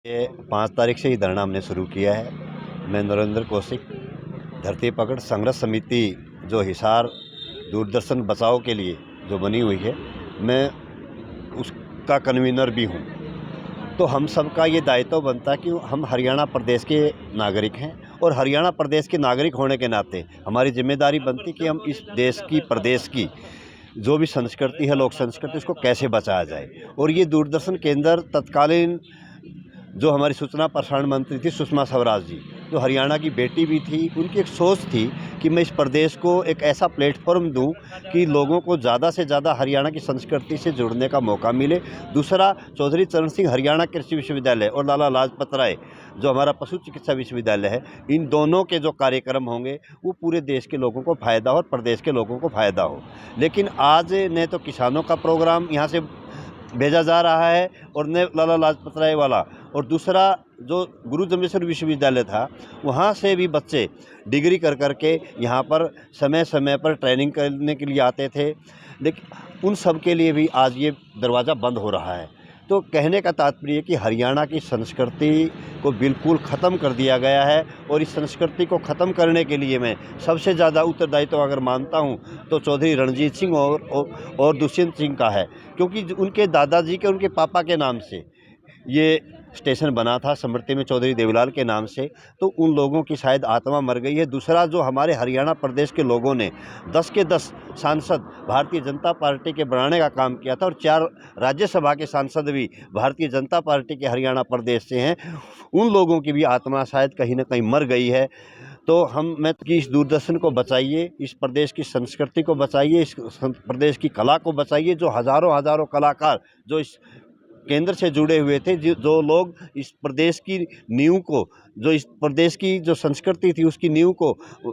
ये 5 तारीख से ही धरना हमने शुरू किया है। मैं नरेंद्र कौशिक, धरती पकड़ संघर्ष समिति जो हिसार दूरदर्शन बचाओ के लिए जो बनी हुई है, मैं उसका कन्वीनर भी हूँ। तो हम सबका ये दायित्व बनता है कि हम हरियाणा प्रदेश के नागरिक हैं और हरियाणा प्रदेश के नागरिक होने के नाते हमारी जिम्मेदारी बनती कि हम इस देश की, प्रदेश की जो भी संस्कृति है, लोक संस्कृति, उसको कैसे बचाया जाए। और ये दूरदर्शन केंद्र तत्कालीन जो हमारी सूचना प्रसारण मंत्री थी सुषमा स्वराज जी, जो हरियाणा की बेटी भी थी, उनकी एक सोच थी कि मैं इस प्रदेश को एक ऐसा प्लेटफॉर्म दूं कि लोगों को ज़्यादा से ज़्यादा हरियाणा की संस्कृति से जुड़ने का मौका मिले। दूसरा, चौधरी चरण सिंह हरियाणा कृषि विश्वविद्यालय और लाला लाजपत राय जो हमारा पशु चिकित्सा विश्वविद्यालय है, इन दोनों के जो कार्यक्रम होंगे वो पूरे देश के लोगों को फ़ायदा हो और प्रदेश के लोगों को फ़ायदा हो। लेकिन आज न तो किसानों का प्रोग्राम यहाँ से भेजा जा रहा है और न लाला लाजपत राय वाला, और दूसरा जो गुरु जम्बेश्वर विश्वविद्यालय था, वहाँ से भी बच्चे डिग्री कर के यहाँ पर समय समय पर ट्रेनिंग करने के लिए आते थे। लेकिन उन सब के लिए भी आज ये दरवाज़ा बंद हो रहा है। तो कहने का तात्पर्य है कि हरियाणा की संस्कृति को बिल्कुल ख़त्म कर दिया गया है और इस संस्कृति को ख़त्म करने के लिए मैं सबसे ज़्यादा उत्तरदायित्व अगर मानता हूँ तो चौधरी रणजीत सिंह और दुष्यंत सिंह का है, क्योंकि उनके दादाजी के, उनके पापा के नाम से ये स्टेशन बना था, स्मृति में चौधरी देवीलाल के नाम से। तो उन लोगों की शायद आत्मा मर गई है। दूसरा, जो हमारे हरियाणा प्रदेश के लोगों ने 10 के 10 सांसद भारतीय जनता पार्टी के बनाने का काम किया था और 4 राज्यसभा के सांसद भी भारतीय जनता पार्टी के हरियाणा प्रदेश से हैं, उन लोगों की भी आत्मा शायद कहीं ना कहीं मर गई है। तो मैं कि इस दूरदर्शन को बचाइए, इस प्रदेश की संस्कृति को बचाइए, इस प्रदेश की कला को बचाइए। जो हज़ारों कलाकार जो इस केंद्र से जुड़े हुए थे, जो लोग इस प्रदेश की नींव को, जो इस प्रदेश की जो संस्कृति थी उसकी नींव को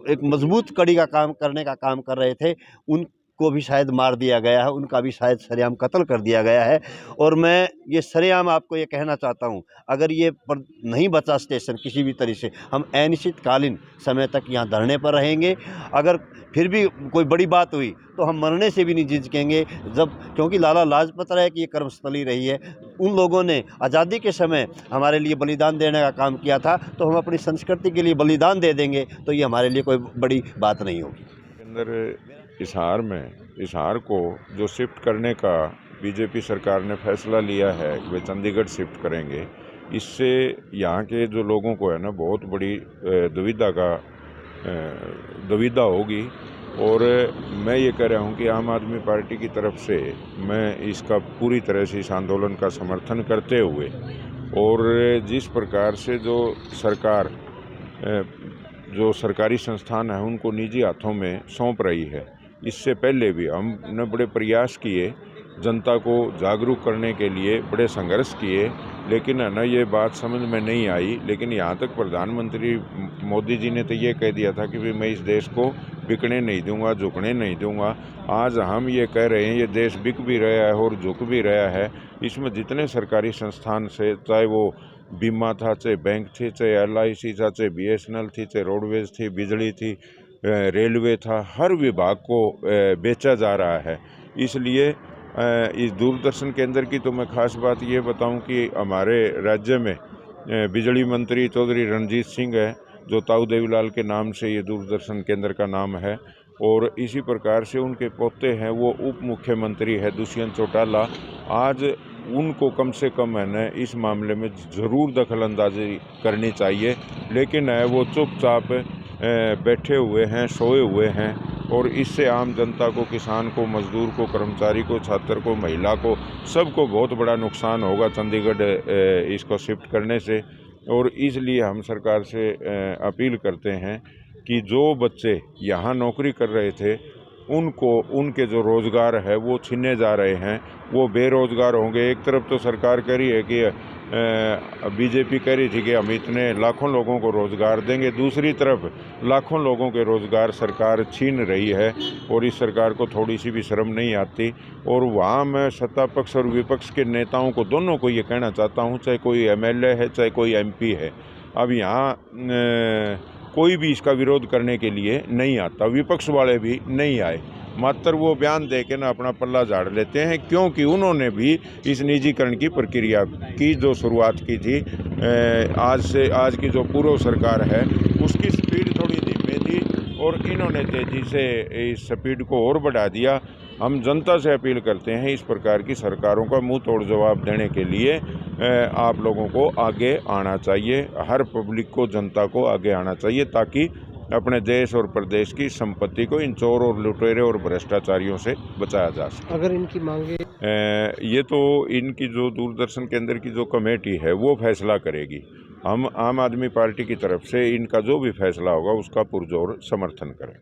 एक मजबूत कड़ी का काम करने का काम कर रहे थे, उनको भी शायद मार दिया गया है, उनका भी शायद सरेआम कत्ल कर दिया गया है। और मैं ये सरेआम आपको ये कहना चाहता हूँ, अगर ये नहीं बचा स्टेशन किसी भी तरह से, हम अनिश्चितकालीन समय तक यहाँ धरने पर रहेंगे। अगर फिर भी कोई बड़ी बात हुई तो हम मरने से भी नहीं झिझकेंगे, क्योंकि लाला लाजपत राय की ये कर्मस्थली रही है। उन लोगों ने आज़ादी के समय हमारे लिए बलिदान देने का काम किया था, तो हम अपनी संस्कृति के लिए बलिदान दे देंगे तो ये हमारे लिए कोई बड़ी बात नहीं होगी। अंदर हिसार को जो शिफ्ट करने का बीजेपी सरकार ने फैसला लिया है, वे चंडीगढ़ शिफ्ट करेंगे। इससे यहाँ के जो लोगों को है ना, बहुत बड़ी दुविधा होगी। और मैं ये कह रहा हूँ कि आम आदमी पार्टी की तरफ से मैं इसका पूरी तरह से इस आंदोलन का समर्थन करते हुए, और जिस प्रकार से जो सरकारी संस्थान है उनको निजी हाथों में सौंप रही है, इससे पहले भी हमने बड़े प्रयास किए, जनता को जागरूक करने के लिए बड़े संघर्ष किए, लेकिन है ना ये बात समझ में नहीं आई। लेकिन यहाँ तक प्रधानमंत्री मोदी जी ने तो ये कह दिया था कि भाई मैं इस देश को बिकने नहीं दूंगा, झुकने नहीं दूंगा। आज हम ये कह रहे हैं, ये देश बिक भी रहा है और झुक भी रहा है। इसमें जितने सरकारी संस्थान से, चाहे वो बीमा था, चाहे बैंक थी, चाहे LIC था, चाहे BSNL थी, चाहे रोडवेज थी, बिजली थी, रेलवे था, हर विभाग को बेचा जा रहा है। इसलिए इस दूरदर्शन केंद्र की तो मैं ख़ास बात ये बताऊं कि हमारे राज्य में बिजली मंत्री चौधरी रणजीत सिंह है, जो ताऊ देवीलाल के नाम से ये दूरदर्शन केंद्र का नाम है। और इसी प्रकार से उनके पोते हैं, वो उप मुख्यमंत्री है दुष्यंत चौटाला। आज उनको कम से कम है न इस मामले में ज़रूर दखलंदाजी करनी चाहिए, लेकिन वो चुपचाप बैठे हुए हैं, सोए हुए हैं। और इससे आम जनता को, किसान को, मजदूर को, कर्मचारी को, छात्र को, महिला को, सबको बहुत बड़ा नुकसान होगा चंडीगढ़ इसको शिफ्ट करने से। और इसलिए हम सरकार से अपील करते हैं कि जो बच्चे यहाँ नौकरी कर रहे थे उनको, उनके जो रोज़गार है वो छीने जा रहे हैं, वो बेरोज़गार होंगे। एक तरफ तो सरकार कह रही है कि बीजेपी कह रही थी कि हम इतने लाखों लोगों को रोज़गार देंगे, दूसरी तरफ लाखों लोगों के रोज़गार सरकार छीन रही है और इस सरकार को थोड़ी सी भी शर्म नहीं आती। और वहाँ मैं सत्ता पक्ष और विपक्ष के नेताओं को, दोनों को ये कहना चाहता हूँ, चाहे कोई MLA है, चाहे कोई MP है, अब यहाँ कोई भी इसका विरोध करने के लिए नहीं आता, विपक्ष वाले भी नहीं आए। मात्र वो बयान दे के ना अपना पल्ला झाड़ लेते हैं, क्योंकि उन्होंने भी इस निजीकरण की प्रक्रिया की जो शुरुआत की थी आज की जो पूर्व सरकार है उसकी स्पीड थोड़ी धीमी थी और इन्होंने तेज़ी से इस स्पीड को और बढ़ा दिया। हम जनता से अपील करते हैं इस प्रकार की सरकारों का मुंह तोड़ जवाब देने के लिए आप लोगों को आगे आना चाहिए, हर पब्लिक को, जनता को आगे आना चाहिए, ताकि अपने देश और प्रदेश की संपत्ति को इन चोर और लुटेरे और भ्रष्टाचारियों से बचाया जा सके। अगर इनकी मांगे ये तो इनकी जो दूरदर्शन केंद्र की जो कमेटी है वो फैसला करेगी। हम आम आदमी पार्टी की तरफ से इनका जो भी फैसला होगा उसका पुरजोर समर्थन करें।